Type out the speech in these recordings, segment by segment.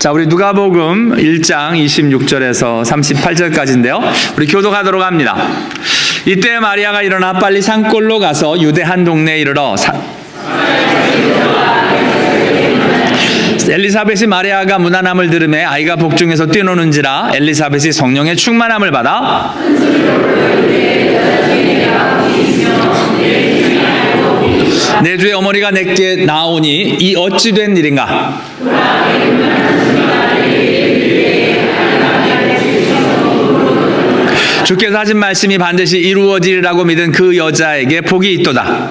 자, 우리 누가복음 1장 26절에서 38절까지인데요. 우리 교독하도록 합니다. 이때 마리아가 일어나 빨리 산골로 가서 유대 한 동네에 이르러 엘리사벳이 마리아가 문안함을 들으매 아이가 복중에서 뛰노는지라 엘리사벳이 성령의 충만함을 받아 내 주의 어머니가 내게 나오니 이 어찌 된 일인가? 주께서 하신 말씀이 반드시 이루어지리라고 믿은 그 여자에게 복이 있도다.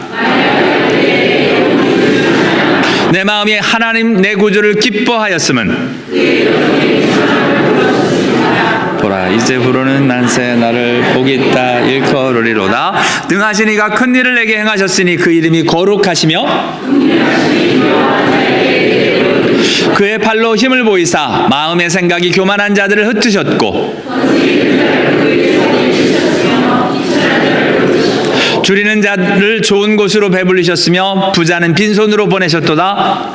내 마음이 하나님 내 구주를 기뻐하였음은 보라 이제부로는 만세 나를 복이 있다 일컬으리로다. 능하신 이가 큰 일을 내게 행하셨으니 그 이름이 거룩하시며 그의 팔로 힘을 보이사 마음의 생각이 교만한 자들을 흩으셨고 줄이는 자를 좋은 곳으로 배불리셨으며 부자는 빈손으로 보내셨도다.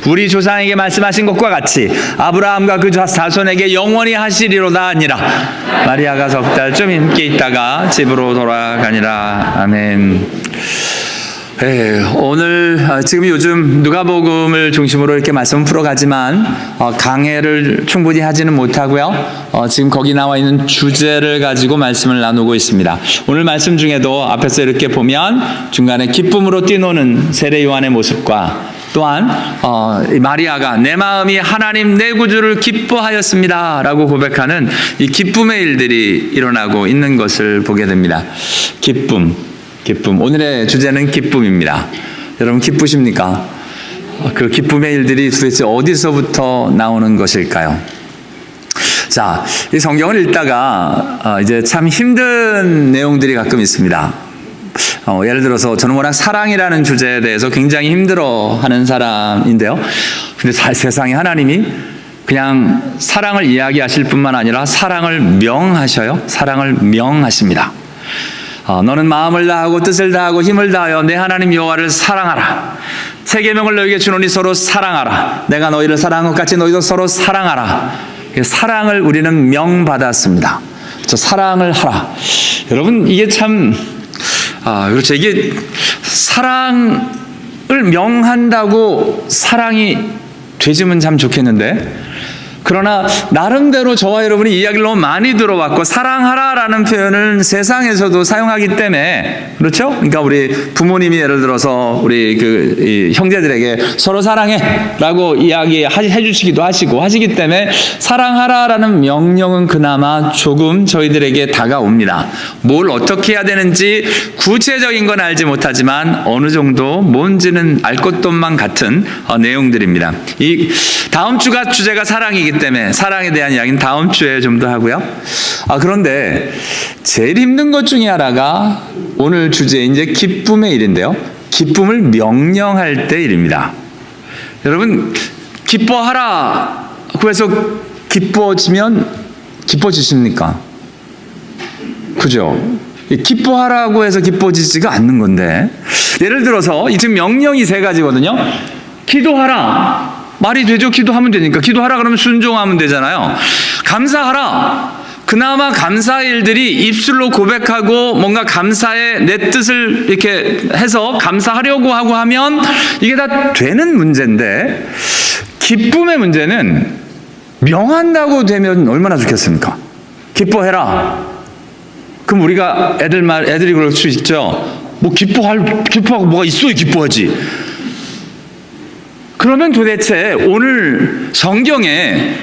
우리 조상에게 말씀하신 것과 같이 아브라함과 그 자손에게 영원히 하시리로다 하니라. 마리아가 석 달쯤 함께 있다가 집으로 돌아가니라. 아멘. 오늘 지금 요즘 누가복음을 중심으로 이렇게 말씀을 풀어가지만 강해를 충분히 하지는 못하고요. 지금 거기 나와 있는 주제를 가지고 말씀을 나누고 있습니다. 오늘 말씀 중에도 앞에서 이렇게 보면 중간에 기쁨으로 뛰노는 세례 요한의 모습과 또한 마리아가 내 마음이 하나님 내 구주를 기뻐하였습니다 라고 고백하는 이 기쁨의 일들이 일어나고 있는 것을 보게 됩니다. 기쁨. 오늘의 주제는 기쁨입니다. 여러분 기쁘십니까? 그 기쁨의 일들이 도대체 어디서부터 나오는 것일까요? 자, 이 성경을 읽다가 이제 참 힘든 내용들이 가끔 있습니다. 예를 들어서 저는 워낙 사랑이라는 주제에 대해서 굉장히 힘들어하는 사람인데요. 근데 세상에 하나님이 그냥 사랑을 이야기하실 뿐만 아니라 사랑을 명하셔요. 사랑을 명하십니다. 너는 마음을 다하고 뜻을 다하고 힘을 다하여 내 하나님 여호와를 사랑하라. 새 계명을 너희에게 주노니 서로 사랑하라. 내가 너희를 사랑한 것 같이 너희도 서로 사랑하라. 사랑을 우리는 명받았습니다. 저 사랑을 하라. 여러분 이게 참 그렇죠. 이게 사랑을 명한다고 사랑이 되지면 참 좋겠는데, 그러나 나름대로 저와 여러분이 이야기를 너무 많이 들어왔고 사랑하라라는 표현을 세상에서도 사용하기 때문에, 그렇죠? 그러니까 우리 부모님이 예를 들어서 우리 이 형제들에게 서로 사랑해라고 이야기해 주시기도 하시기 때문에 사랑하라라는 명령은 그나마 조금 저희들에게 다가옵니다. 뭘 어떻게 해야 되는지 구체적인 건 알지 못하지만 어느 정도 뭔지는 알 것만 같은 내용들입니다. 이 다음 주가 주제가 사랑이기 때문에 사랑에 대한 이야기는 다음 주에 좀 더 하고요. 그런데 제일 힘든 것 중에 하나가 오늘 주제인 이제 기쁨의 일인데요. 기쁨을 명령할 때 일입니다. 여러분 기뻐하라 그래서 기뻐지십니까? 그죠? 기뻐하라고 해서 기뻐지지가 않는 건데, 예를 들어서 지금 명령이 세 가지거든요. 기도하라. 말이 되죠? 기도하면 되니까. 기도하라 그러면 순종하면 되잖아요. 감사하라. 그나마 감사의 일들이 입술로 고백하고 뭔가 감사의 내 뜻을 이렇게 해서 감사하려고 하고 하면 이게 다 되는 문제인데, 기쁨의 문제는 명한다고 되면 얼마나 좋겠습니까? 기뻐해라. 그럼 우리가 애들이 그럴 수 있죠. 뭐 기뻐하고 뭐가 있어야 기뻐하지. 그러면 도대체 오늘 성경에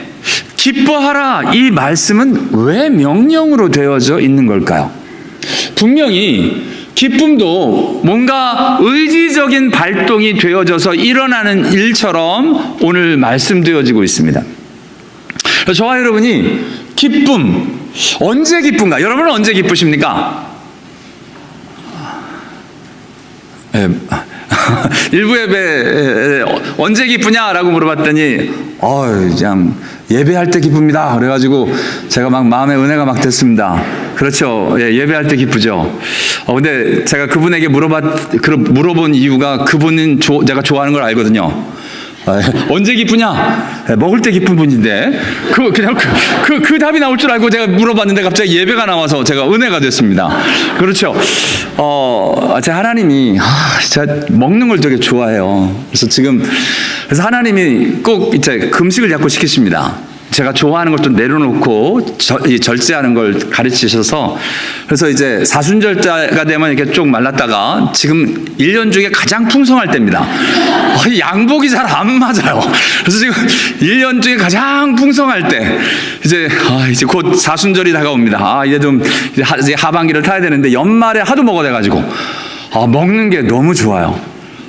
기뻐하라 이 말씀은 왜 명령으로 되어져 있는 걸까요? 분명히 기쁨도 뭔가 의지적인 발동이 되어져서 일어나는 일처럼 오늘 말씀되어지고 있습니다. 저와 여러분이 기쁨, 언제 기쁜가? 여러분은 언제 기쁘십니까? 일부 예배 언제 기쁘냐라고 물어봤더니 그냥 예배할 때 기쁩니다. 그래가지고 제가 막 마음에 은혜가 막 됐습니다. 그렇죠. 예, 예배할 때 기쁘죠. 근데 제가 그분에게 물어본 이유가 그분은 제가 좋아하는 걸 알거든요. 언제 기쁘냐? 먹을 때 기쁜 분인데 그 답이 나올 줄 알고 제가 물어봤는데 갑자기 예배가 나와서 제가 은혜가 됐습니다. 그렇죠. 제가 하나님이 제가 먹는 걸 되게 좋아해요. 그래서 하나님이 꼭 이제 금식을 자꾸 시키십니다. 제가 좋아하는 걸 좀 내려놓고 절제하는 걸 가르치셔서, 그래서 이제 사순절자가 되면 이렇게 쭉 말랐다가 지금 1년 중에 가장 풍성할 때입니다. 양복이 잘 안 맞아요. 그래서 지금 1년 중에 가장 풍성할 때 이제 곧 사순절이 다가옵니다. 이제 하반기를 타야 되는데 연말에 하도 먹어야 돼가지고 먹는 게 너무 좋아요.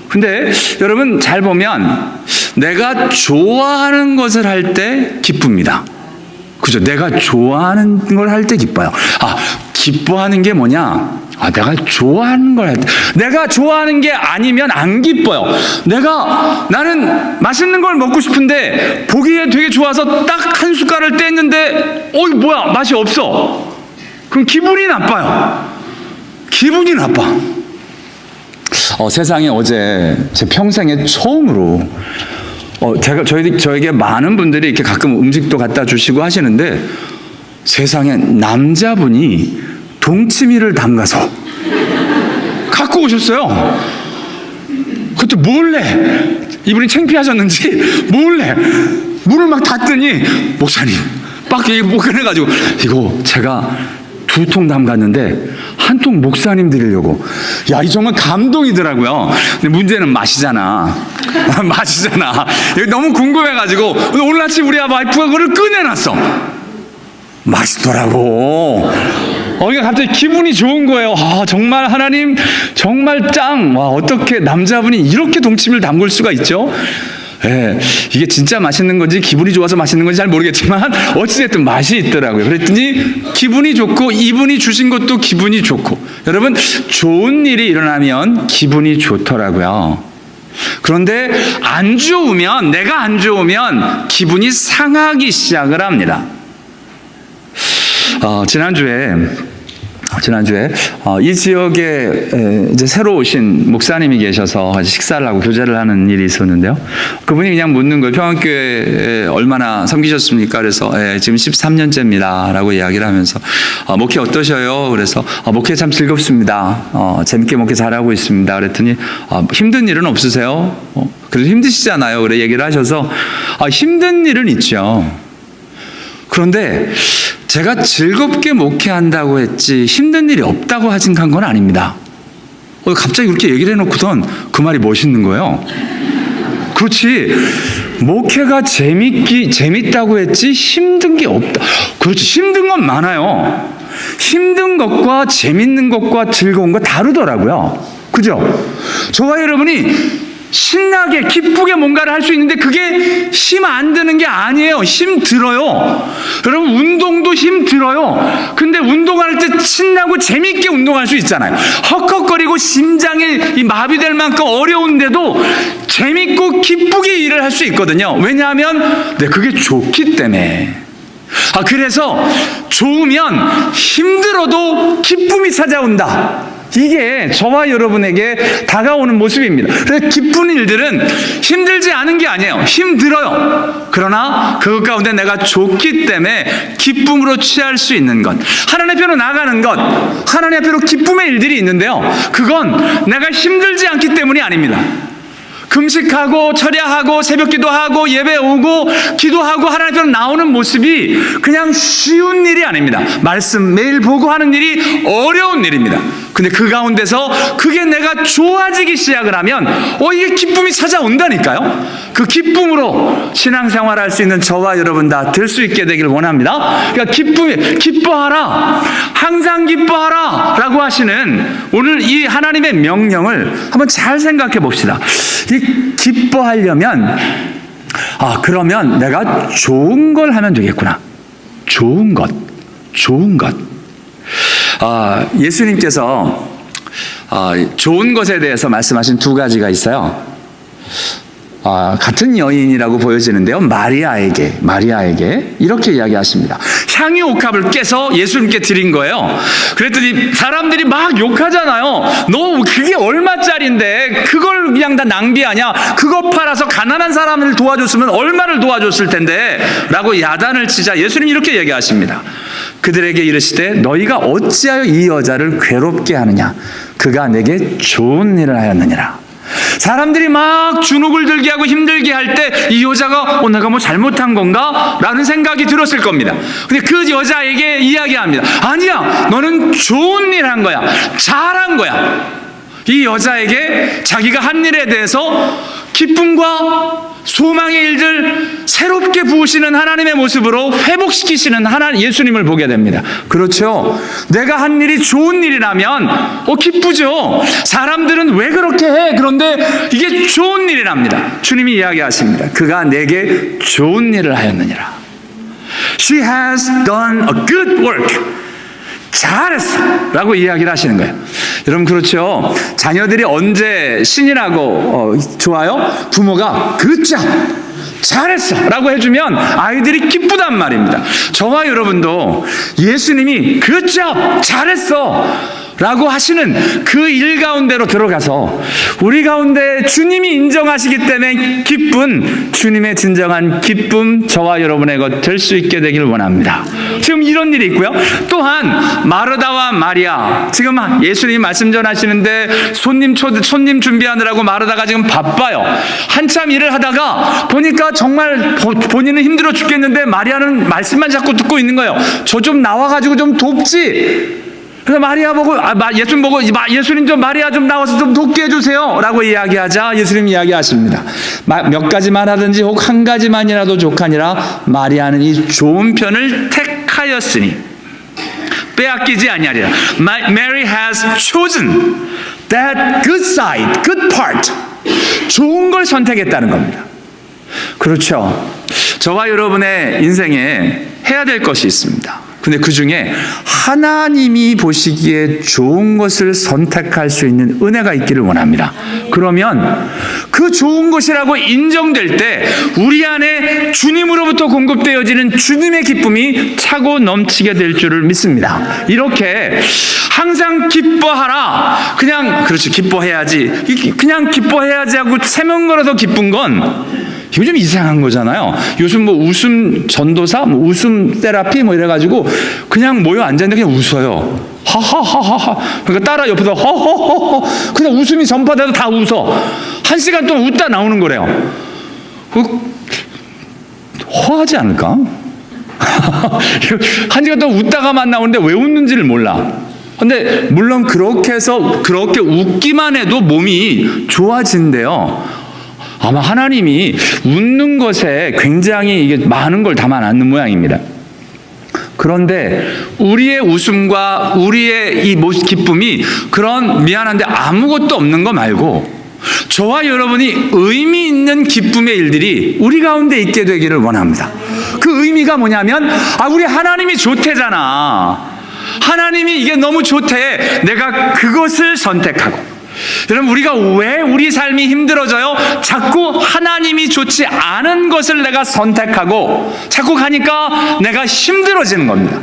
근데 여러분 잘 보면 내가 좋아하는 것을 할 때 기쁩니다. 그죠? 내가 좋아하는 걸 할 때 기뻐요. 기뻐하는 게 뭐냐? 내가 좋아하는 걸 할 때. 내가 좋아하는 게 아니면 안 기뻐요. 나는 맛있는 걸 먹고 싶은데 보기에 되게 좋아서 딱 한 숟갈을 뗐는데 뭐야 맛이 없어. 그럼 기분이 나빠요. 기분이 나빠. 세상에 어제 제 평생에 처음으로 저에게 많은 분들이 이렇게 가끔 음식도 갖다 주시고 하시는데 세상에 남자분이 동치미를 담가서 갖고 오셨어요. 그것도 몰래, 이분이 창피하셨는지 몰래 물을 막 탔더니 목사님 빡 꺼내가지고 이거 제가 2통 담갔는데 한 통 목사님 드리려고. 이 정말 감동이더라고요. 근데 문제는 맛이잖아. 이거 너무 궁금해가지고 오늘 아침 우리 와이프가 그걸 꺼내놨어. 맛있더라고. 그러니까 갑자기 기분이 좋은 거예요. 정말 하나님 정말 짱. 어떻게 남자분이 이렇게 동치미를 담글 수가 있죠? 이게 진짜 맛있는 건지 기분이 좋아서 맛있는 건지 잘 모르겠지만 어찌됐든 맛이 있더라고요. 그랬더니 기분이 좋고 이분이 주신 것도 기분이 좋고. 여러분 좋은 일이 일어나면 기분이 좋더라고요. 그런데 내가 안 좋으면 기분이 상하기 시작을 합니다. 지난주에 이 지역에 이제 새로 오신 목사님이 계셔서 식사를 하고 교제를 하는 일이 있었는데요. 그분이 그냥 묻는 거예요. 평안교회 얼마나 섬기셨습니까? 그래서 지금 13년째입니다 라고 이야기를 하면서 목회 어떠셔요? 그래서 목회 참 즐겁습니다. 재밌게 목회 잘하고 있습니다. 그랬더니 힘든 일은 없으세요? 그래도 힘드시잖아요. 그래 얘기를 하셔서 힘든 일은 있죠. 그런데 제가 즐겁게 목회한다고 했지 힘든 일이 없다고 하진 간 건 아닙니다. 갑자기 그렇게 얘기를 해놓고선 그 말이 멋있는 거예요. 그렇지, 목회가 재밌다고 했지 힘든 게 없다. 그렇지, 힘든 건 많아요. 힘든 것과 재밌는 것과 즐거운 거 다르더라고요. 그죠? 저와 여러분이 신나게 기쁘게 뭔가를 할 수 있는데 그게 힘 안 드는 게 아니에요. 힘 들어요. 여러분 운동도 힘 들어요. 근데 운동할 때 신나고 재밌게 운동할 수 있잖아요. 헉헉거리고 심장이 마비될 만큼 어려운데도 재밌고 기쁘게 일을 할 수 있거든요. 왜냐하면 그게 좋기 때문에. 그래서 좋으면 힘들어도 기쁨이 찾아온다. 이게 저와 여러분에게 다가오는 모습입니다. 그래서 기쁜 일들은 힘들지 않은 게 아니에요. 힘들어요. 그러나 그것 가운데 내가 좋기 때문에 기쁨으로 취할 수 있는 것, 하나님 앞으로 나가는 것, 하나님 앞으로 기쁨의 일들이 있는데요, 그건 내가 힘들지 않기 때문이 아닙니다. 금식하고 철야하고 새벽 기도하고 예배 오고 기도하고 하나님 앞으로 나오는 모습이 그냥 쉬운 일이 아닙니다. 말씀 매일 보고 하는 일이 어려운 일입니다. 근데 그 가운데서 그게 내가 좋아지기 시작을 하면 이게 기쁨이 찾아온다니까요. 그 기쁨으로 신앙생활 할 수 있는 저와 여러분 다 될 수 있게 되길 원합니다. 그러니까 기뻐하라, 항상 기뻐하라 라고 하시는 오늘 이 하나님의 명령을 한번 잘 생각해 봅시다. 이 기뻐하려면 그러면 내가 좋은 걸 하면 되겠구나. 좋은 것. 예수님께서 좋은 것에 대해서 말씀하신 두 가지가 있어요. 같은 여인이라고 보여지는데요. 마리아에게 이렇게 이야기하십니다. 향유 옥합을 깨서 예수님께 드린 거예요. 그랬더니 사람들이 막 욕하잖아요. 너 그게 얼마짜린데 그걸 그냥 다 낭비하냐? 그거 팔아서 가난한 사람을 도와줬으면 얼마를 도와줬을 텐데 라고 야단을 치자 예수님이 이렇게 얘기하십니다. 그들에게 이르시되 너희가 어찌하여 이 여자를 괴롭게 하느냐? 그가 내게 좋은 일을 하였느니라. 사람들이 막 주눅을 들게 하고 힘들게 할 때 이 여자가 내가 뭐 잘못한 건가? 라는 생각이 들었을 겁니다. 근데 그 여자에게 이야기합니다. 아니야, 너는 좋은 일 한 거야. 잘한 거야. 이 여자에게 자기가 한 일에 대해서 기쁨과 소망의 일들 새롭게 부으시는 하나님의 모습으로 회복시키시는 예수님을 보게 됩니다. 그렇죠. 내가 한 일이 좋은 일이라면 기쁘죠. 사람들은 왜 그렇게 해? 그런데 이게 좋은 일이랍니다. 주님이 이야기하십니다. 그가 내게 좋은 일을 하였느니라. She has done a good work. 잘했어 라고 이야기를 하시는 거예요. 여러분, 그렇죠. 자녀들이 언제 신이라고 좋아요? 부모가 good job, 잘했어 라고 해주면 아이들이 기쁘단 말입니다. 저와 여러분도 예수님이 good job, 잘했어 라고 하시는 그 일 가운데로 들어가서 우리 가운데 주님이 인정하시기 때문에 기쁜 주님의 진정한 기쁨 저와 여러분의 것 될 수 있게 되기를 원합니다. 지금 이런 일이 있고요. 또한 마르다와 마리아, 지금 예수님이 말씀 전하시는데 손님 준비하느라고 마르다가 지금 바빠요. 한참 일을 하다가 보니까 정말 본인은 힘들어 죽겠는데 마리아는 말씀만 자꾸 듣고 있는 거예요. 저 좀 나와가지고 좀 돕지. 그래서 마리아 보고 예수님 보고 예수님 좀 마리아 좀 나와서 좀 돕게 해주세요 라고 이야기하자 예수님 이야기하십니다. 몇 가지만 하든지 혹 한 가지만이라도 족하니라. 마리아는 이 좋은 편을 택하였으니 빼앗기지 아니하리라. Mary has chosen that good side, good part. 좋은 걸 선택했다는 겁니다. 그렇죠. 저와 여러분의 인생에 해야 될 것이 있습니다. 근데 그 중에 하나님이 보시기에 좋은 것을 선택할 수 있는 은혜가 있기를 원합니다. 그러면 그 좋은 것이라고 인정될 때 우리 안에 주님으로부터 공급되어지는 주님의 기쁨이 차고 넘치게 될 줄을 믿습니다. 이렇게 항상 기뻐하라. 그렇지, 기뻐해야지. 그냥 기뻐해야지 하고 세명 걸어서 기쁜 건 이거 좀 이상한 거잖아요. 요즘 뭐 웃음 전도사, 뭐 웃음 테라피 뭐 이래가지고 그냥 모여 앉았는데 그냥 웃어요. 하하하하. 그러니까 따라 옆에서 허허허허. 그냥 웃음이 전파돼서 다 웃어. 1시간 동안 웃다 나오는 거래요. 허하지 않을까? 1시간 동안 웃다가만 나오는데 왜 웃는지를 몰라. 근데 물론 그렇게 해서 그렇게 웃기만 해도 몸이 좋아진대요. 아마 하나님이 웃는 것에 굉장히 이게 많은 걸 담아놨는 모양입니다. 그런데 우리의 웃음과 우리의 이 기쁨이 그런 미안한데 아무것도 없는 거 말고 저와 여러분이 의미 있는 기쁨의 일들이 우리 가운데 있게 되기를 원합니다. 그 의미가 뭐냐면 우리 하나님이 좋대잖아. 하나님이 이게 너무 좋대. 내가 그것을 선택하고. 여러분, 우리가 왜 우리 삶이 힘들어져요? 자꾸 하나님이 좋지 않은 것을 내가 선택하고 자꾸 가니까 내가 힘들어지는 겁니다.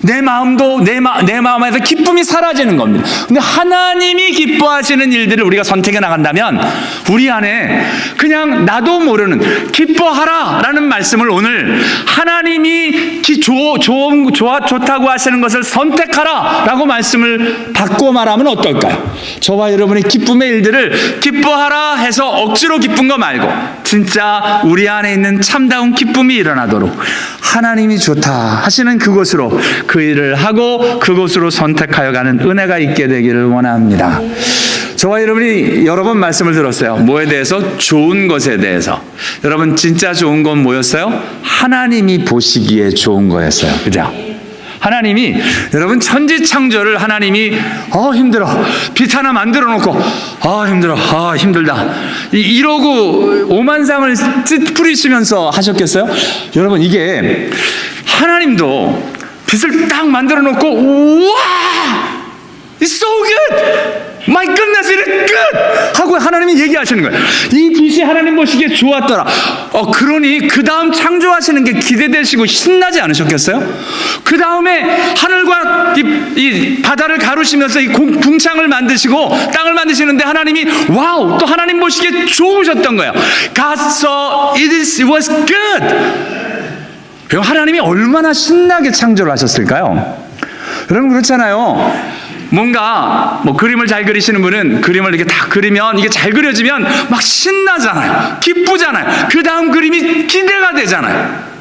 내 마음도 내 마음에서 기쁨이 사라지는 겁니다. 근데 하나님이 기뻐하시는 일들을 우리가 선택해 나간다면 우리 안에 그냥 나도 모르는 기뻐하라 라는 말씀을 오늘 하나님이 좋다고 하시는 것을 선택하라 라고 말씀을 바꿔 말하면 어떨까요? 저와 여러분의 기쁨의 일들을 기뻐하라 해서 억지로 기쁜 거 말고 진짜 우리 안에 있는 참다운 기쁨이 일어나도록 하나님이 좋다 하시는 그것으로 그 일을 하고 그것으로 선택하여 가는 은혜가 있게 되기를 원합니다. 저와 여러분이 여러 번 말씀을 들었어요. 뭐에 대해서? 좋은 것에 대해서. 여러분, 진짜 좋은 건 뭐였어요? 하나님이 보시기에 좋은 거였어요. 그죠? 하나님이 여러분 천지창조를 하나님이 힘들어 빛 하나 만들어 놓고 힘들다 이러고 오만상을 뿌리시면서 하셨겠어요? 여러분, 이게 하나님도 빛을 딱 만들어 놓고 우와, it's so good, My goodness, it is good! 하고 하나님이 얘기하시는 거예요. 이 빛이 하나님 보시기에 좋았더라. 그러니 그 다음 창조하시는 게 기대되시고 신나지 않으셨겠어요? 그 다음에 하늘과 이 바다를 가르시면서 이 궁창을 만드시고 땅을 만드시는데 하나님이 와우! 또 하나님 보시기에 좋으셨던 거예요. God saw it was good! 그럼 하나님이 얼마나 신나게 창조를 하셨을까요? 여러분 그렇잖아요. 뭔가 그림을 잘 그리시는 분은 그림을 이렇게 다 그리면 이게 잘 그려지면 막 신나잖아요. 기쁘잖아요. 그 다음 그림이 기대가 되잖아요.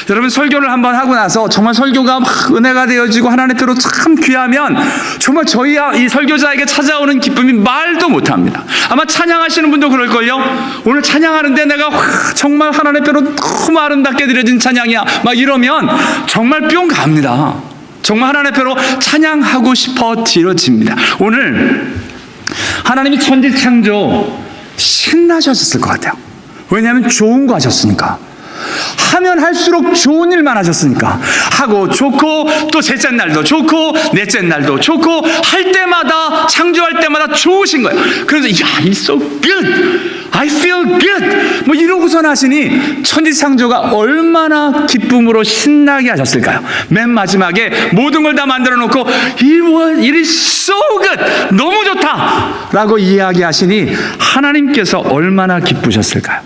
여러분 설교를 한번 하고 나서 정말 설교가 막 은혜가 되어지고 하나님 뜻대로 참 귀하면 정말 저희 이 설교자에게 찾아오는 기쁨이 말도 못합니다. 아마 찬양하시는 분도 그럴걸요. 오늘 찬양하는데 내가 정말 하나님 뜻대로 너무 아름답게 드려진 찬양이야 막 이러면 정말 뿅 갑니다. 정말 하나님 앞으로 찬양하고 싶어지러집니다. 오늘 하나님이 천지 창조 신나셨을 것 같아요. 왜냐하면 좋은 거 하셨으니까. 하면 할수록 좋은 일만 하셨으니까. 하고 좋고 또 셋째 날도 좋고 넷째 날도 좋고 할 때마다 창조할 때마다 좋으신 거예요. 그래서 It's so good. I feel good. 이러고선 하시니 천지 창조가 얼마나 기쁨으로 신나게 하셨을까요? 맨 마지막에 모든 걸 다 만들어 놓고 It is so good. 너무 좋다 라고 이야기하시니 하나님께서 얼마나 기쁘셨을까요?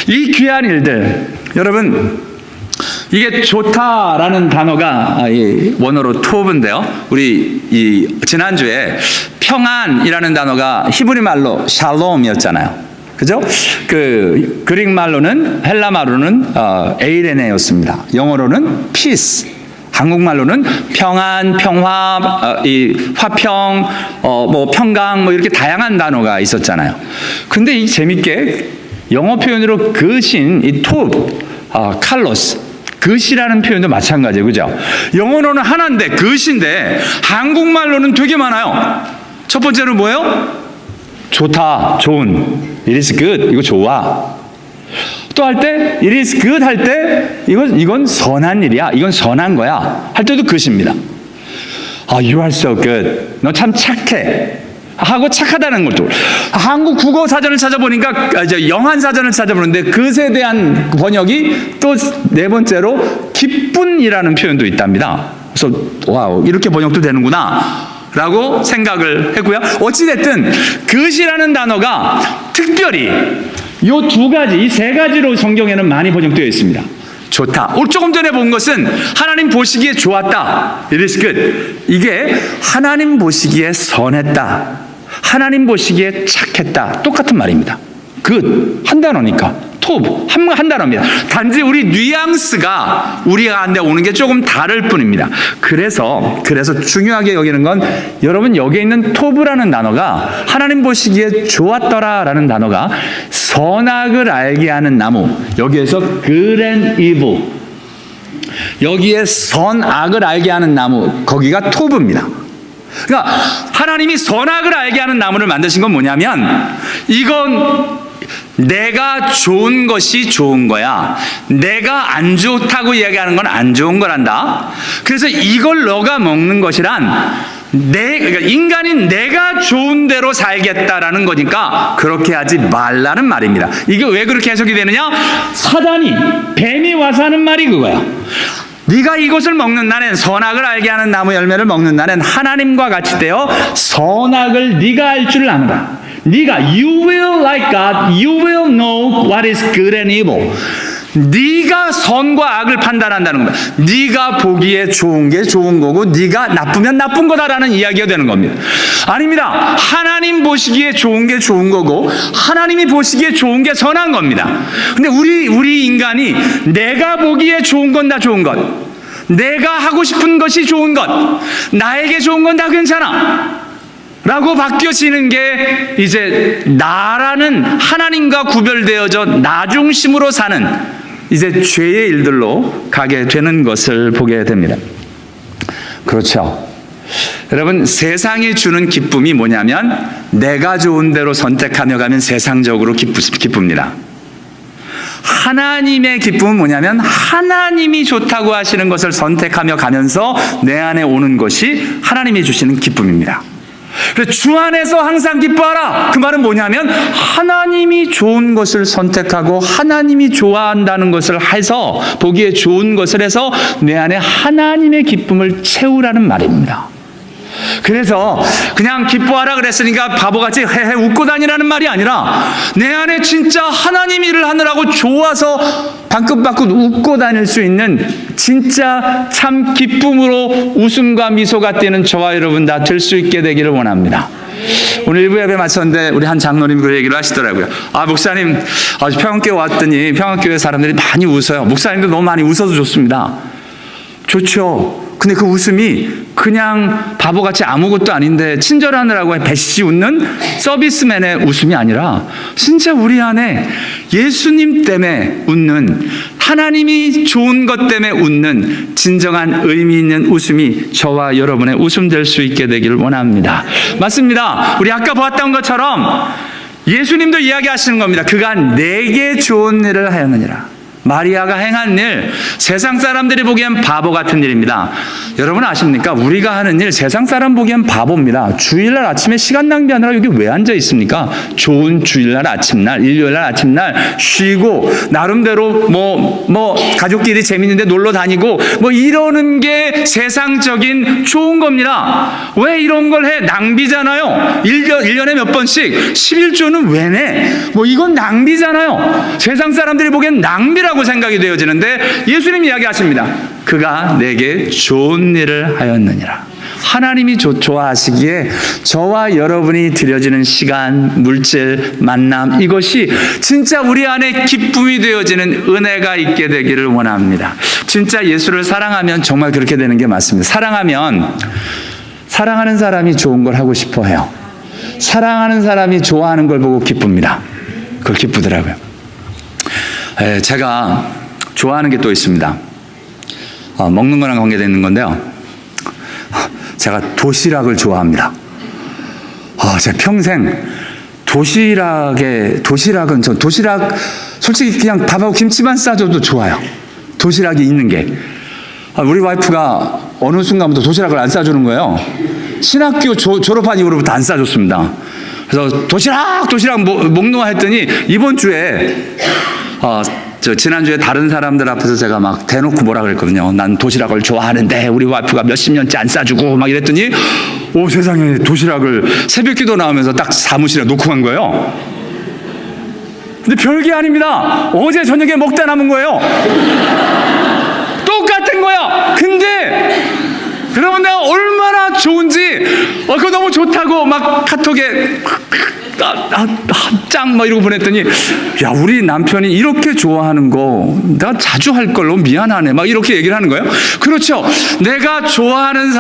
이 귀한 일들, 여러분 이게 좋다라는 단어가 원어로 토브인데요. 우리 지난주에 평안이라는 단어가 히브리 말로 샬롬이었잖아요. 그죠? 그 그릭 말로는 헬라 말로는 에이레네였습니다. 영어로는 peace. 한국말로는 평안, 평화, 화평, 평강 이렇게 다양한 단어가 있었잖아요. 근데 이 재밌게 영어 표현으로 그신, 이 톱, 칼로스, 그시라는 표현도 마찬가지예요. 그죠? 영어로는 하나인데, 그시인데, 한국말로는 되게 많아요. 첫 번째로 뭐예요? 좋다, 좋은. It is good. 이거 좋아. 또 할 때, it is good 할 때, 이건 선한 일이야. 이건 선한 거야. 할 때도 그시입니다. You are so good. 너 참 착해. 하고 착하다는 것도 한국 국어 사전을 찾아보니까 영한 사전을 찾아보는데 그것에 대한 번역이 또 네 번째로 기쁜이라는 표현도 있답니다. 그래서 와우 이렇게 번역도 되는구나 라고 생각을 했고요. 어찌됐든 그것이라는 단어가 특별히 이 두 가지, 이 세 가지로 성경에는 많이 번역되어 있습니다. 좋다. 조금 전에 본 것은 하나님 보시기에 좋았다. It is good. 이게 하나님 보시기에 선했다. 하나님 보시기에 착했다. 똑같은 말입니다. good. 한 단어니까. 톱. 한 단어입니다. 단지 우리 뉘앙스가 우리 가운데 오는 게 조금 다를 뿐입니다. 그래서 중요하게 여기는 건 여러분 여기에 있는 톱이라는 단어가 하나님 보시기에 좋았더라라는 단어가 선악을 알게 하는 나무. 여기에서 good and evil. 여기에 선악을 알게 하는 나무. 거기가 톱입니다. 그러니까 하나님이 선악을 알게 하는 나무를 만드신 건 뭐냐면 이건 내가 좋은 것이 좋은 거야. 내가 안 좋다고 이야기하는 건 안 좋은 거란다. 그래서 이걸 너가 먹는 것이란 그러니까 인간이 내가 좋은 대로 살겠다라는 거니까 그렇게 하지 말라는 말입니다. 이게 왜 그렇게 해석이 되느냐? 사단이 뱀이 와서 하는 말이 그거야. 네가 이것을 먹는 날엔 선악을 알게 하는 나무 열매를 먹는 날엔 하나님과 같이 되어 선악을 네가 알 줄을 아노라. 네가 you will like God, you will know what is good and evil. 네가 선과 악을 판단한다는 겁니다. 네가 보기에 좋은 게 좋은 거고 네가 나쁘면 나쁜 거다라는 이야기가 되는 겁니다. 아닙니다. 하나님 보시기에 좋은 게 좋은 거고 하나님이 보시기에 좋은 게 선한 겁니다. 근데 우리 인간이 내가 보기에 좋은 건 다 좋은 것, 내가 하고 싶은 것이 좋은 것, 나에게 좋은 건 다 괜찮아 라고 바뀌어지는 게 이제 나라는 하나님과 구별되어져 나 중심으로 사는 이제 죄의 일들로 가게 되는 것을 보게 됩니다. 그렇죠. 여러분 세상이 주는 기쁨이 뭐냐면 내가 좋은 대로 선택하며 가면 세상적으로 기쁩니다. 하나님의 기쁨은 뭐냐면 하나님이 좋다고 하시는 것을 선택하며 가면서 내 안에 오는 것이 하나님이 주시는 기쁨입니다. 그래서 주 안에서 항상 기뻐하라. 그 말은 뭐냐면 하나님이 좋은 것을 선택하고 하나님이 좋아한다는 것을 해서 보기에 좋은 것을 해서 내 안에 하나님의 기쁨을 채우라는 말입니다. 그래서 그냥 기뻐하라 그랬으니까 바보같이 헤헤 웃고 다니라는 말이 아니라 내 안에 진짜 하나님 일을 하느라고 좋아서 방긋방긋 웃고 다닐 수 있는 진짜 참 기쁨으로 웃음과 미소가 띄는 저와 여러분 다 될 수 있게 되기를 원합니다. 오늘 일부 예배 마쳤는데 우리 한 장로님 그 얘기를 하시더라고요. 목사님 평안교회 왔더니 평안교회 사람들이 많이 웃어요. 목사님도 너무 많이 웃어서 좋습니다. 좋죠. 근데 그 웃음이 그냥 바보같이 아무것도 아닌데 친절하느라고 배시시 웃는 서비스맨의 웃음이 아니라 진짜 우리 안에 예수님 때문에 웃는, 하나님이 좋은 것 때문에 웃는 진정한 의미 있는 웃음이 저와 여러분의 웃음 될 수 있게 되기를 원합니다. 맞습니다. 우리 아까 보았던 것처럼 예수님도 이야기하시는 겁니다. 그가 내게 좋은 일을 하였느니라. 마리아가 행한 일, 세상 사람들이 보기엔 바보 같은 일입니다. 여러분 아십니까? 우리가 하는 일 세상 사람 보기엔 바보입니다. 주일날 아침에 시간 낭비하느라 여기 왜 앉아 있습니까? 좋은 주일날 아침날, 일요일날 아침날 쉬고 나름대로 뭐 가족끼리 재밌는데 놀러 다니고 뭐 이러는 게 세상적인 좋은 겁니다. 왜 이런 걸 해? 낭비잖아요. 1년에 몇 번씩 11조는 왜 내? 뭐 이건 낭비잖아요. 세상 사람들이 보기엔 낭비라고 생각이 되어지는데 예수님 이야기하십니다. 그가 내게 좋은 일을 하였느니라. 하나님이 좋아하시기에 저와 여러분이 드려지는 시간, 물질, 만남, 이것이 진짜 우리 안에 기쁨이 되어지는 은혜가 있게 되기를 원합니다. 진짜 예수를 사랑하면 정말 그렇게 되는 게 맞습니다. 사랑하는 사람이 좋은 걸 하고 싶어 해요. 사랑하는 사람이 좋아하는 걸 보고 기쁩니다. 그걸 기쁘더라고요. 제가 좋아하는 게 또 있습니다. 먹는 거랑 관계되어 있는 건데요. 제가 도시락을 좋아합니다. 제가 평생 도시락은 도시락 솔직히 그냥 밥하고 김치만 싸줘도 좋아요. 도시락이 있는 게. 우리 와이프가 어느 순간부터 도시락을 안 싸주는 거예요. 신학교 졸업한 이후로부터 안 싸줬습니다. 그래서 도시락 먹는 거 했더니 이번 주에 지난주에 다른 사람들 앞에서 제가 막 대놓고 뭐라 그랬거든요. 난 도시락을 좋아하는데 우리 와이프가 몇십 년째 안 싸주고 막 이랬더니 세상에 도시락을 새벽기도 나오면서 딱 사무실에 놓고 간 거예요. 근데 별게 아닙니다. 어제 저녁에 먹다 남은 거예요. 똑같은 거야. 근데 여러분 내가 얼마나 좋은지 그거 너무 좋다고 막 카톡에 짱 막 이러고 보냈더니 야 우리 남편이 이렇게 좋아하는 거 나 자주 할 걸로 미안하네 막 이렇게 얘기를 하는 거예요. 그렇죠. 내가 좋아하는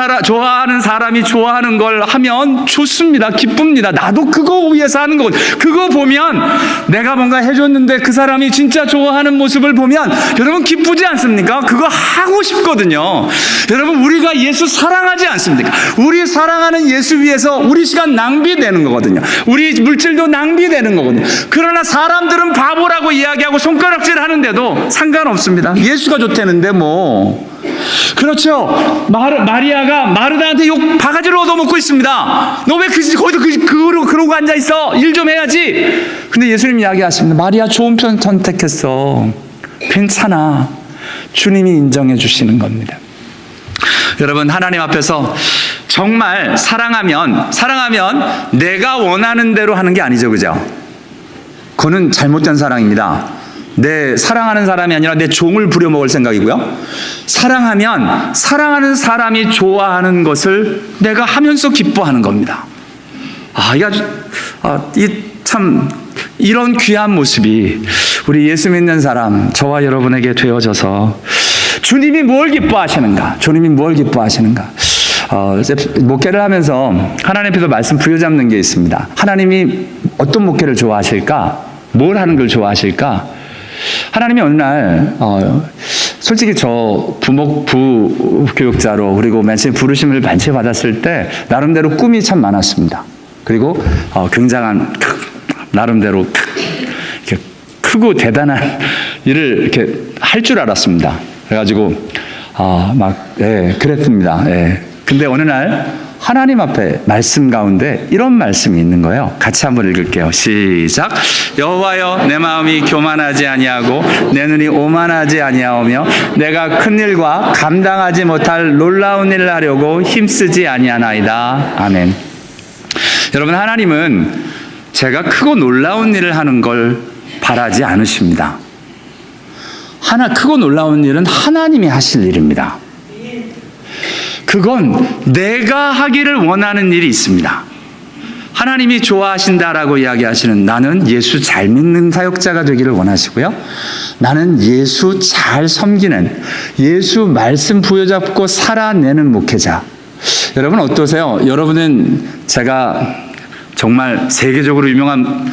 사람이 좋아하는 걸 하면 좋습니다. 기쁩니다. 나도 그거 위해서 하는 거거든요. 그거 보면 내가 뭔가 해줬는데 그 사람이 진짜 좋아하는 모습을 보면 여러분 기쁘지 않습니까? 그거 하고 싶거든요. 여러분 우리가 예수 사랑하지 않습니까? 우리 사랑하는 예수 위해서 우리 시간 낭비되는 거거든요. 우리 물질도 낭비되는 거거든요. 그러나 사람들은 바보라고 이야기하고 손가락질 하는데도 상관없습니다. 예수가 좋다는데 뭐. 그렇죠. 마리아가 마르다한테 욕 바가지로 얻어먹고 있습니다. 너 왜 거기서 그러고 앉아있어? 일 좀 해야지. 근데 예수님 이야기하십니다. 마리아 좋은 편 선택했어. 괜찮아. 주님이 인정해 주시는 겁니다. 여러분 하나님 앞에서 정말 사랑하면 내가 원하는 대로 하는 게 아니죠. 그죠? 그거는 잘못된 사랑입니다. 내 사랑하는 사람이 아니라 내 종을 부려먹을 생각이고요. 사랑하면 사랑하는 사람이 좋아하는 것을 내가 하면서 기뻐하는 겁니다. 이런 귀한 모습이 우리 예수 믿는 사람 저와 여러분에게 되어져서 주님이 뭘 기뻐하시는가? 목회를 하면서 하나님 앞에서 말씀 부여잡는 게 있습니다. 하나님이 어떤 목회를 좋아하실까? 뭘 하는 걸 좋아하실까? 하나님이 어느 날 솔직히 저 부교육자로 그리고 맨 처음에 부르심을 받았을 때 나름대로 꿈이 참 많았습니다. 그리고 굉장한 나름대로 이렇게 크고 대단한 일을 이렇게 할 줄 알았습니다. 그래가지고 그랬습니다. 근데 어느 날 하나님 앞에 말씀 가운데 이런 말씀이 있는 거예요. 같이 한번 읽을게요. 시작. 여호와여, 내 마음이 교만하지 아니하고 내 눈이 오만하지 아니하오며 내가 큰 일과 감당하지 못할 놀라운 일을 하려고 힘쓰지 아니하나이다. 아멘. 여러분, 하나님은 제가 크고 놀라운 일을 하는 걸 바라지 않으십니다. 크고 놀라운 일은 하나님이 하실 일입니다. 그건 내가 하기를 원하는 일이 있습니다. 하나님이 좋아하신다라고 이야기하시는 나는 예수 잘 믿는 사역자가 되기를 원하시고요. 나는 예수 잘 섬기는, 예수 말씀 부여잡고 살아내는 목회자. 여러분 어떠세요? 여러분은 제가 정말 세계적으로 유명한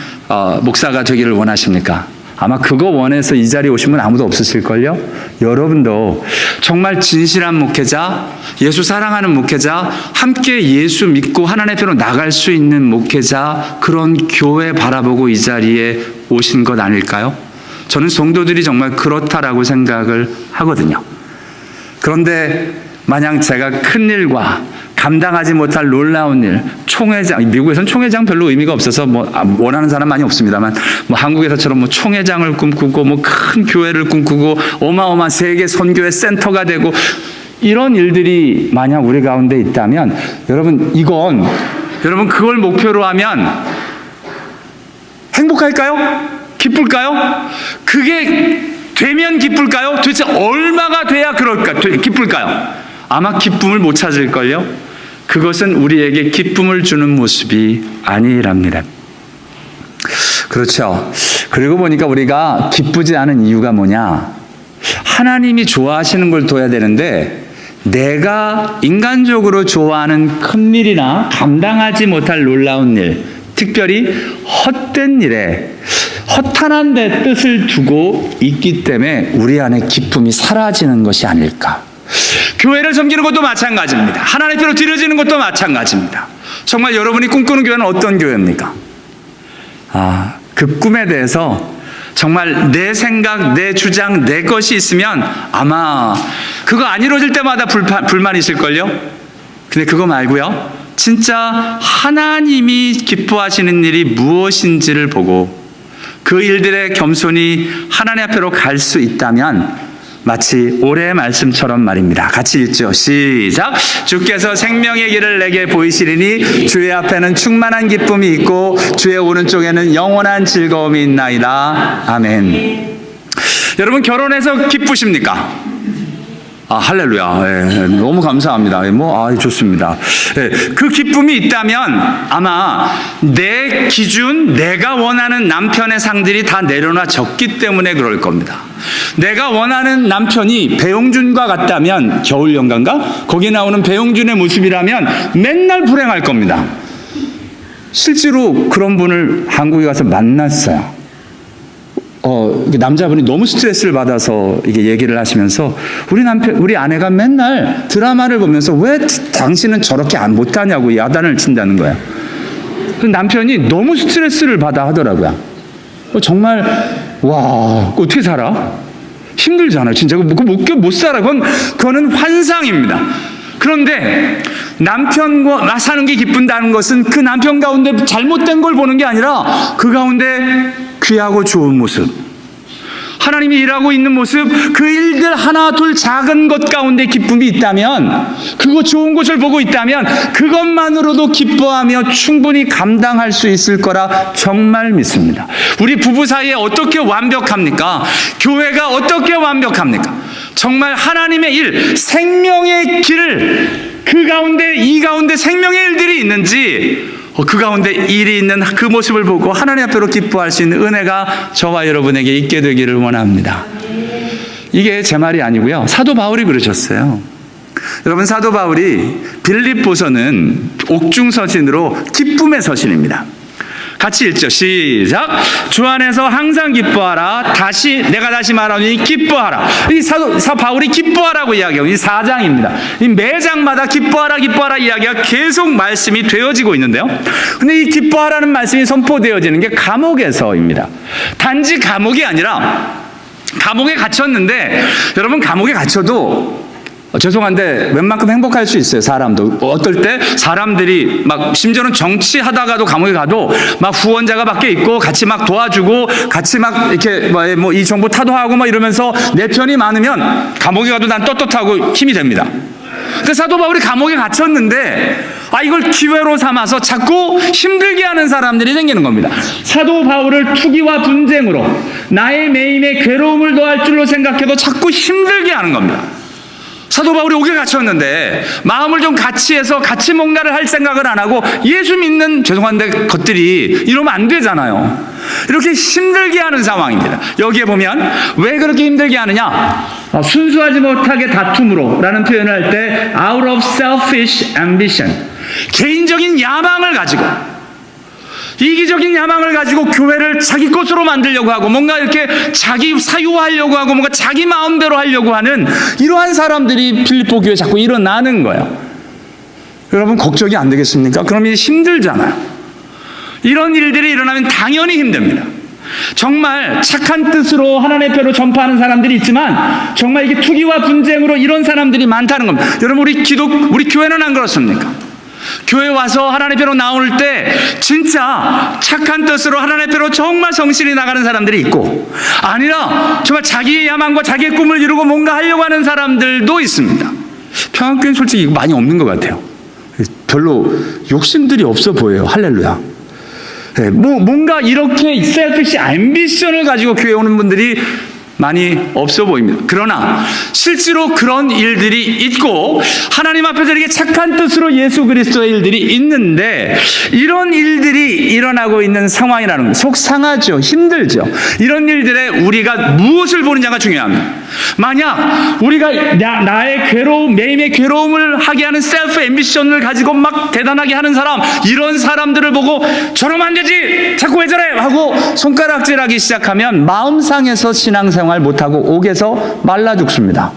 목사가 되기를 원하십니까? 아마 그거 원해서 이 자리에 오신 분 아무도 없으실걸요? 여러분도 정말 진실한 목회자, 예수 사랑하는 목회자, 함께 예수 믿고 하나님의 편으로 나갈 수 있는 목회자, 그런 교회 바라보고 이 자리에 오신 것 아닐까요? 저는 성도들이 정말 그렇다라고 생각을 하거든요. 그런데 만약 제가 큰 일과 감당하지 못할 놀라운 일, 총회장, 미국에서는 총회장 별로 의미가 없어서 원하는 사람 많이 없습니다만, 한국에서처럼 총회장을 꿈꾸고 큰 교회를 꿈꾸고 어마어마한 세계 선교의 센터가 되고 이런 일들이 만약 우리 가운데 있다면, 여러분 그걸 목표로 하면 행복할까요? 기쁠까요? 그게 되면 기쁠까요? 도대체 얼마가 돼야 기쁠까요? 아마 기쁨을 못 찾을걸요? 그것은 우리에게 기쁨을 주는 모습이 아니랍니다. 그렇죠. 그리고 보니까 우리가 기쁘지 않은 이유가 뭐냐? 하나님이 좋아하시는 걸 둬야 되는데 내가 인간적으로 좋아하는 큰 일이나 감당하지 못할 놀라운 일, 특별히 헛된 일에 허탄한 데 뜻을 두고 있기 때문에 우리 안에 기쁨이 사라지는 것이 아닐까. 교회를 섬기는 것도 마찬가지입니다. 하나님 앞으로 드려지는 것도 마찬가지입니다. 정말 여러분이 꿈꾸는 교회는 어떤 교회입니까? 그 꿈에 대해서 정말 내 생각, 내 주장, 내 것이 있으면 아마 그거 안 이루어질 때마다 불만이 있을걸요? 근데 그거 말고요, 진짜 하나님이 기뻐하시는 일이 무엇인지를 보고 그 일들에 겸손히 하나님 앞으로 갈 수 있다면 마치 올해의 말씀처럼 말입니다. 같이 읽죠. 시작. 주께서 생명의 길을 내게 보이시리니 주의 앞에는 충만한 기쁨이 있고 주의 오른쪽에는 영원한 즐거움이 있나이다. 아멘. 여러분 결혼해서 기쁘십니까? 할렐루야. 예, 너무 감사합니다. 좋습니다. 예, 그 기쁨이 있다면 아마 내 기준, 내가 원하는 남편의 상들이 다 내려놔졌기 때문에 그럴 겁니다. 내가 원하는 남편이 배용준과 같다면, 겨울연가인가? 거기 나오는 배용준의 모습이라면 맨날 불행할 겁니다. 실제로 그런 분을 한국에 가서 만났어요. 남자분이 너무 스트레스를 받아서 이게 얘기를 하시면서 우리 아내가 맨날 드라마를 보면서 왜 당신은 저렇게 못하냐고 야단을 친다는 거야. 그 남편이 너무 스트레스를 받아 하더라고요. 정말 와, 어떻게 살아? 힘들잖아요. 진짜 못 살아. 그거는 환상입니다. 그런데 남편과 사는 게 기쁜다는 것은 그 남편 가운데 잘못된 걸 보는 게 아니라 그 가운데 귀하고 좋은 모습, 하나님이 일하고 있는 모습, 그 일들 하나 둘 작은 것 가운데 기쁨이 있다면, 그거 좋은 것을 보고 있다면 그것만으로도 기뻐하며 충분히 감당할 수 있을 거라 정말 믿습니다. 우리 부부 사이에 어떻게 완벽합니까? 교회가 어떻게 완벽합니까? 정말 하나님의 일, 생명의 길을 이 가운데 생명의 일들이 있는지, 그 가운데 일이 있는 그 모습을 보고 하나님 앞으로 기뻐할 수 있는 은혜가 저와 여러분에게 있게 되기를 원합니다. 이게 제 말이 아니고요, 사도 바울이 그러셨어요. 여러분, 사도 바울이 빌립보서는 옥중서신으로 기쁨의 서신입니다. 같이 읽죠. 시작. 주 안에서 항상 기뻐하라. 내가 다시 말하니 기뻐하라. 이 사도 바울이 기뻐하라고 이야기하고, 이 4장입니다. 이 매장마다 기뻐하라 이야기가 계속 말씀이 되어지고 있는데요. 근데 이 기뻐하라는 말씀이 선포되어지는 게 감옥에서입니다. 단지 감옥이 아니라, 감옥에 갇혔는데, 여러분 감옥에 갇혀도 죄송한데 웬만큼 행복할 수 있어요. 사람도 어떨 때 사람들이 막 심지어는 정치하다가도 감옥에 가도 막 후원자가 밖에 있고 같이 막 도와주고 같이 막 이렇게 뭐 이 정부 타도하고 막 이러면서 내 편이 많으면 감옥에 가도 난 떳떳하고 힘이 됩니다. 근데 사도 바울이 감옥에 갇혔는데 이걸 기회로 삼아서 자꾸 힘들게 하는 사람들이 생기는 겁니다. 사도 바울을 투기와 분쟁으로 나의 매임에 괴로움을 더할 줄로 생각해도 자꾸 힘들게 하는 겁니다. 사도 바울이 옥에 갇혔는데 마음을 좀 같이 해서 같이 뭔가를 할 생각을 안 하고 예수 믿는 죄송한데 것들이 이러면 안 되잖아요. 이렇게 힘들게 하는 상황입니다. 여기에 보면 왜 그렇게 힘들게 하느냐? 순수하지 못하게 다툼으로 라는 표현을 할 때 out of selfish ambition, 개인적인 야망을 가지고, 이기적인 야망을 가지고 교회를 자기 것으로 만들려고 하고 뭔가 이렇게 자기 사유화하려고 하고 뭔가 자기 마음대로 하려고 하는 이러한 사람들이 필리포 교회에 자꾸 일어나는 거예요. 여러분 걱정이 안 되겠습니까? 그럼 이제 힘들잖아요. 이런 일들이 일어나면 당연히 힘듭니다. 정말 착한 뜻으로 하나님의 표로 전파하는 사람들이 있지만 정말 이게 투기와 분쟁으로 이런 사람들이 많다는 겁니다. 여러분 우리 교회는 안 그렇습니까? 교회 와서 하나님의 표로 나올 때 진짜 착한 뜻으로 하나님의 표로 정말 성실히 나가는 사람들이 있고, 아니라 정말 자기의 야망과 자기의 꿈을 이루고 뭔가 하려고 하는 사람들도 있습니다. 평안교회는 솔직히 많이 없는 것 같아요. 별로 욕심들이 없어 보여요. 할렐루야. 네, 뭔가 이렇게 셀피시 앰비션을 가지고 교회에 오는 분들이 많이 없어 보입니다. 그러나 실제로 그런 일들이 있고 하나님 앞에서 이렇게 착한 뜻으로 예수 그리스도의 일들이 있는데, 이런 일들이 일어나고 있는 상황이라는 거 속상하죠. 힘들죠. 이런 일들에 우리가 무엇을 보느냐가 중요합니다. 만약 우리가 나의 괴로움, 매임의 괴로움을 하게 하는 셀프 앰비션을 가지고 막 대단하게 하는 사람, 이런 사람들을 보고 저러면 안 되지, 자꾸 왜 저래 하고 손가락질하기 시작하면 마음 상해서 신앙생활 못하고 옥에서 말라 죽습니다.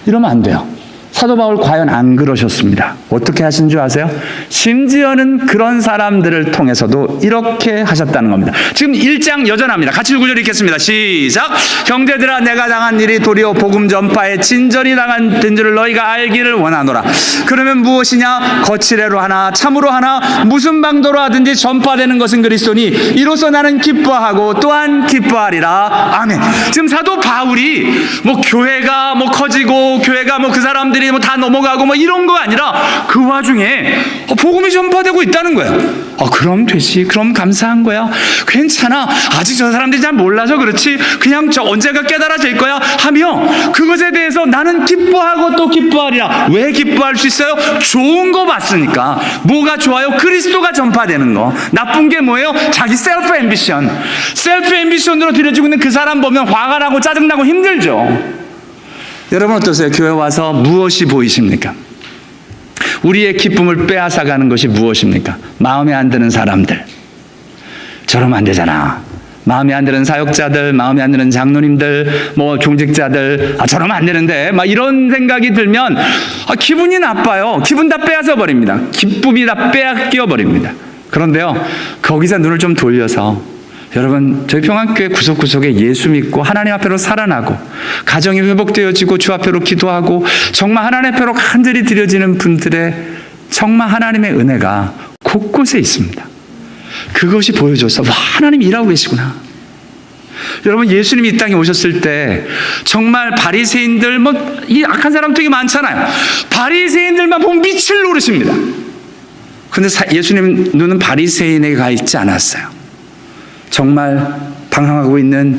이러면 안 돼요. 사도 바울 과연 안 그러셨습니다. 어떻게 하신 줄 아세요? 심지어는 그런 사람들을 통해서도 이렇게 하셨다는 겁니다. 지금 1장 여전합니다. 같이 9절 읽겠습니다. 시작. 형제들아, 내가 당한 일이 도리어 복음 전파에 친절히 당한 줄을 너희가 알기를 원하노라. 그러면 무엇이냐? 거칠애로 하나 참으로 하나 무슨 방도로 하든지 전파되는 것은 그리스도니 이로써 나는 기뻐하고 또한 기뻐하리라. 아멘. 지금 사도 바울이 뭐 교회가 뭐 커지고 교회가 뭐 그 사람들이 뭐 다 넘어가고 뭐 이런 거 아니라 그 와중에 복음이 전파되고 있다는 거예요. 그럼 되지. 그럼 감사한 거야. 괜찮아. 아직 저 사람들이 잘 몰라서 그렇지. 그냥 저 언젠가 깨달아질 거야 하며 그것에 대해서 나는 기뻐하고 또 기뻐하리라. 왜 기뻐할 수 있어요? 좋은 거 봤으니까. 뭐가 좋아요? 그리스도가 전파되는 거. 나쁜 게 뭐예요? 자기 셀프 앰비션. 셀프 앰비션으로 들여지고 있는 그 사람 보면 화가 나고 짜증나고 힘들죠. 여러분 어떠세요? 교회 와서 무엇이 보이십니까? 우리의 기쁨을 빼앗아가는 것이 무엇입니까? 마음에 안 드는 사람들. 저러면 안 되잖아. 마음에 안 드는 사역자들, 마음에 안 드는 장로님들, 뭐 종직자들, 저러면 안 되는데 막 이런 생각이 들면 기분이 나빠요. 기분 다 빼앗아 버립니다. 기쁨이 다 빼앗겨 버립니다. 그런데요, 거기서 눈을 좀 돌려서 여러분, 저희 평안교회 구석구석에 예수 믿고 하나님 앞에로 살아나고 가정이 회복되어지고 주 앞에로 기도하고 정말 하나님 앞에로 간절히 드려지는 분들의 정말 하나님의 은혜가 곳곳에 있습니다. 그것이 보여줘서 하나님이 일하고 계시구나. 여러분, 예수님이 이 땅에 오셨을 때 정말 바리새인들 이 악한 사람 되게 많잖아요. 바리새인들만 보면 빛을 노르십니다. 그런데 예수님 눈은 바리새인에게 가 있지 않았어요. 정말 방황하고 있는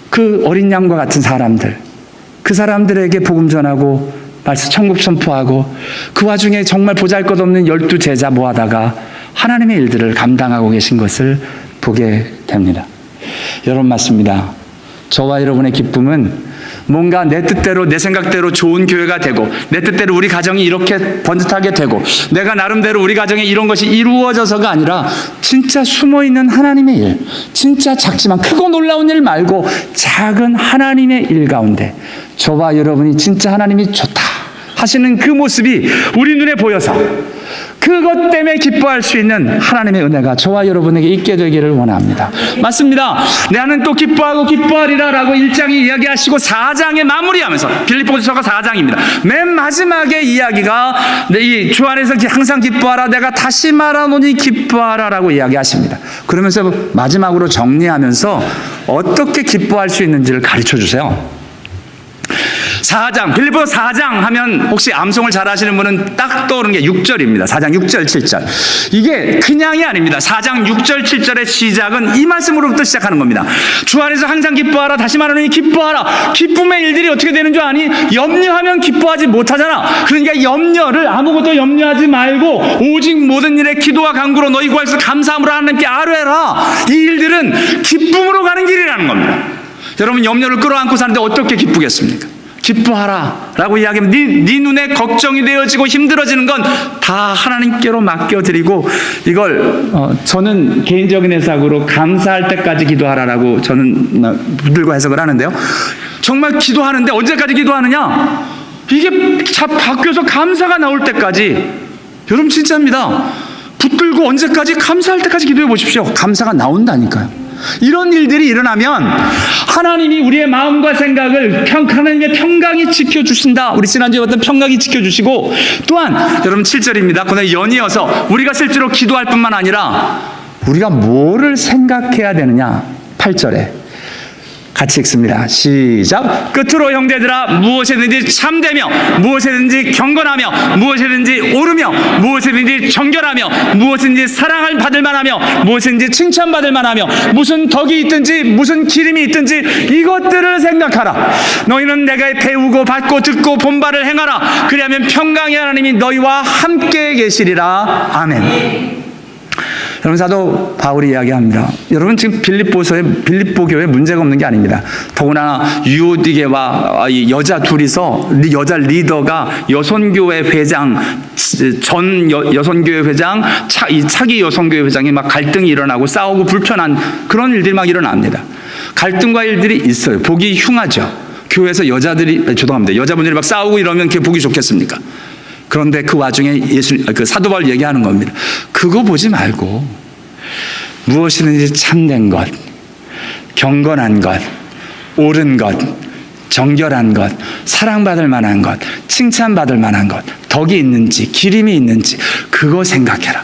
그 어린 양과 같은 사람들, 그 사람들에게 복음 전하고 말씀 천국 선포하고 그 와중에 정말 보잘것없는 12 제자 모아다가 하나님의 일들을 감당하고 계신 것을 보게 됩니다. 여러분 맞습니다. 저와 여러분의 기쁨은 뭔가 내 뜻대로 내 생각대로 좋은 교회가 되고 내 뜻대로 우리 가정이 이렇게 번듯하게 되고 내가 나름대로 우리 가정에 이런 것이 이루어져서가 아니라 진짜 숨어있는 하나님의 일, 진짜 작지만 크고 놀라운 일 말고 작은 하나님의 일 가운데 저와 여러분이 진짜 하나님이 좋다 하시는 그 모습이 우리 눈에 보여서 그것 때문에 기뻐할 수 있는 하나님의 은혜가 저와 여러분에게 있게 되기를 원합니다. 맞습니다. 나는 또 기뻐하고 기뻐하리라 라고 1장에 이야기하시고 4장에 마무리하면서, 빌립보서가 4장입니다. 맨 마지막에 이야기가 이 주 안에서 항상 기뻐하라, 내가 다시 말하노니 기뻐하라 라고 이야기하십니다. 그러면서 마지막으로 정리하면서 어떻게 기뻐할 수 있는지를 가르쳐 주세요. 4장, 빌립보 4장 하면 혹시 암송을 잘 하시는 분은 딱 떠오르는 게 6절입니다. 4장 6절, 7절. 이게 그냥이 아닙니다. 4장 6절, 7절의 시작은 이 말씀으로부터 시작하는 겁니다. 주 안에서 항상 기뻐하라, 다시 말하노니 기뻐하라. 기쁨의 일들이 어떻게 되는 줄 아니? 염려하면 기뻐하지 못하잖아. 그러니까 염려를, 아무것도 염려하지 말고 오직 모든 일에 기도와 간구로 너희 구할 수 감사함으로 하나님께 아뢰라. 이 일들은 기쁨으로 가는 길이라는 겁니다. 여러분, 염려를 끌어안고 사는데 어떻게 기쁘겠습니까? 기뻐하라 라고 이야기하면 네 눈에 걱정이 되어지고 힘들어지는 건 다 하나님께로 맡겨드리고, 이걸 저는 개인적인 해석으로 감사할 때까지 기도하라라고 저는 붙들고 해석을 하는데요. 정말 기도하는데 언제까지 기도하느냐? 이게 바뀌어서 감사가 나올 때까지. 여러분 진짜입니다. 붙들고 언제까지? 감사할 때까지 기도해 보십시오. 감사가 나온다니까요. 이런 일들이 일어나면 하나님이 우리의 마음과 생각을 하나님의 평강이 지켜주신다. 우리 지난주에 봤던 평강이 지켜주시고, 또한 여러분 7절입니다. 그날 연이어서 우리가 실제로 기도할 뿐만 아니라 우리가 뭐를 생각해야 되느냐. 8절에 같이 읽습니다. 시작. 끝으로 형제들아, 무엇이든지 참되며 무엇이든지 경건하며 무엇이든지 옳으며 무엇이든지 정결하며 무엇이든지 사랑을 받을 만하며 무엇이든지 칭찬받을 만하며 무슨 덕이 있든지 무슨 기림이 있든지 이것들을 생각하라. 너희는 내가 배우고 받고 듣고 본 바를 행하라. 그리하면 평강의 하나님이 너희와 함께 계시리라. 아멘. 여러분, 사도 바울이 이야기합니다. 여러분 지금 빌립보 교회 문제가 없는 게 아닙니다. 더구나 유오디게와 이 여자 둘이서, 여자 리더가 여선교회 회장, 전 여선교회 회장, 차기 여선교회 회장이 막 갈등이 일어나고 싸우고 불편한 그런 일들이 막 일어납니다. 갈등과 일들이 있어요. 보기 흉하죠. 교회에서 여자분들이 막 싸우고 이러면 그게 보기 좋겠습니까? 그런데 그 와중에 그 사도 바울 얘기하는 겁니다. 그거 보지 말고 무엇이든지 참된 것, 경건한 것, 옳은 것, 정결한 것, 사랑받을 만한 것, 칭찬받을 만한 것, 덕이 있는지 기림이 있는지 그거 생각해라.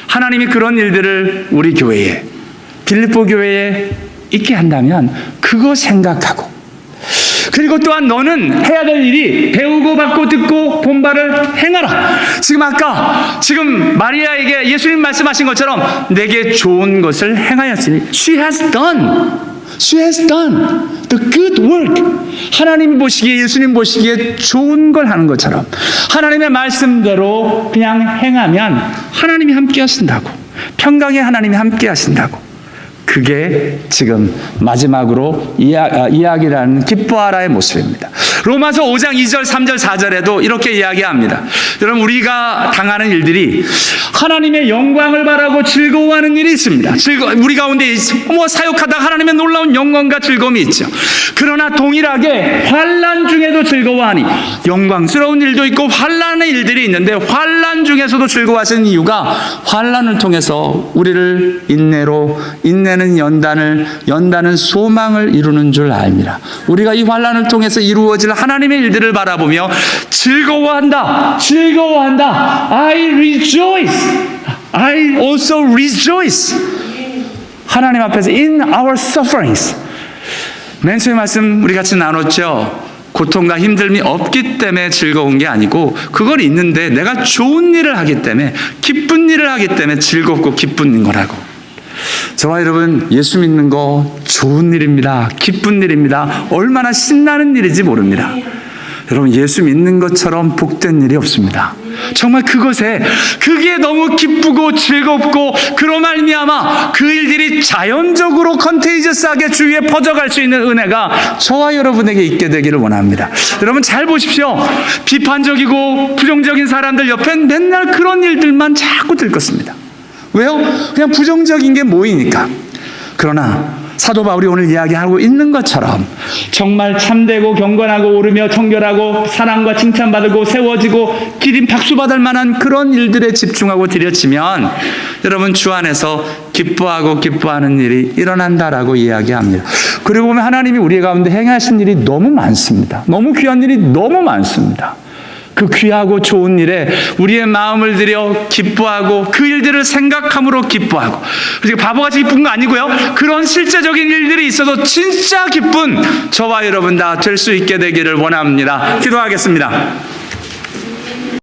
하나님이 그런 일들을 우리 교회에, 빌립보 교회에 있게 한다면 그거 생각하고, 그리고 또한 너는 해야 될 일이 배우고 받고 듣고 본 바를 행하라. 지금 마리아에게 예수님 말씀하신 것처럼 내게 좋은 것을 행하였으니 She has done the good work. 하나님 보시기에, 예수님 보시기에 좋은 걸 하는 것처럼 하나님의 말씀대로 그냥 행하면 하나님이 함께 하신다고, 평강의 하나님이 함께 하신다고. 그게 지금 마지막으로 이야기라는 기뻐하라의 모습입니다. 로마서 5장 2절 3절 4절에도 이렇게 이야기합니다. 여러분, 우리가 당하는 일들이 하나님의 영광을 바라고 즐거워하는 일이 있습니다. 우리 가운데 사역하다가 하나님의 놀라운 영광과 즐거움이 있죠. 그러나 동일하게 환난 중에도 즐거워하니, 영광스러운 일도 있고 환난의 일들이 있는데 환난 중에서도 즐거워하시는 이유가 환난을 통해서 우리를 인내는 연단은 소망을 이루는 줄 압니다. 우리가 이 환난을 통해서 이루어질 하나님의 일들을 바라보며 즐거워한다. I also rejoice. 하나님 앞에서 in our sufferings. 맨수의 말씀 우리 같이 나눴죠. 고통과 힘듦이 없기 때문에 즐거운 게 아니고, 그걸 있는데 내가 좋은 일을 하기 때문에, 기쁜 일을 하기 때문에 즐겁고 기쁜 거라고. 저와 여러분, 예수 믿는 거 좋은 일입니다. 기쁜 일입니다. 얼마나 신나는 일인지 모릅니다. 여러분, 예수 믿는 것처럼 복된 일이 없습니다. 정말 그게 너무 기쁘고 즐겁고, 그로 말미암아 그 일들이 자연적으로 컨테이저스하게 주위에 퍼져갈 수 있는 은혜가 저와 여러분에게 있게 되기를 원합니다. 여러분 잘 보십시오. 비판적이고 부정적인 사람들 옆엔 맨날 그런 일들만 자꾸 들끓습니다. 왜요? 그냥 부정적인 게 모이니까. 그러나 사도 바울이 오늘 이야기하고 있는 것처럼 정말 참되고 경건하고 오르며 청결하고 사랑과 칭찬받고 세워지고 기린 박수 받을 만한 그런 일들에 집중하고 들여치면 여러분 주 안에서 기뻐하고 기뻐하는 일이 일어난다라고 이야기합니다. 그리고 보면 하나님이 우리 가운데 행하신 일이 너무 많습니다. 너무 귀한 일이 너무 많습니다. 그 귀하고 좋은 일에 우리의 마음을 들여 기뻐하고 그 일들을 생각함으로 기뻐하고, 그래서 바보같이 기쁜 거 아니고요, 그런 실제적인 일들이 있어도 진짜 기쁜 저와 여러분 다 될 수 있게 되기를 원합니다. 기도하겠습니다.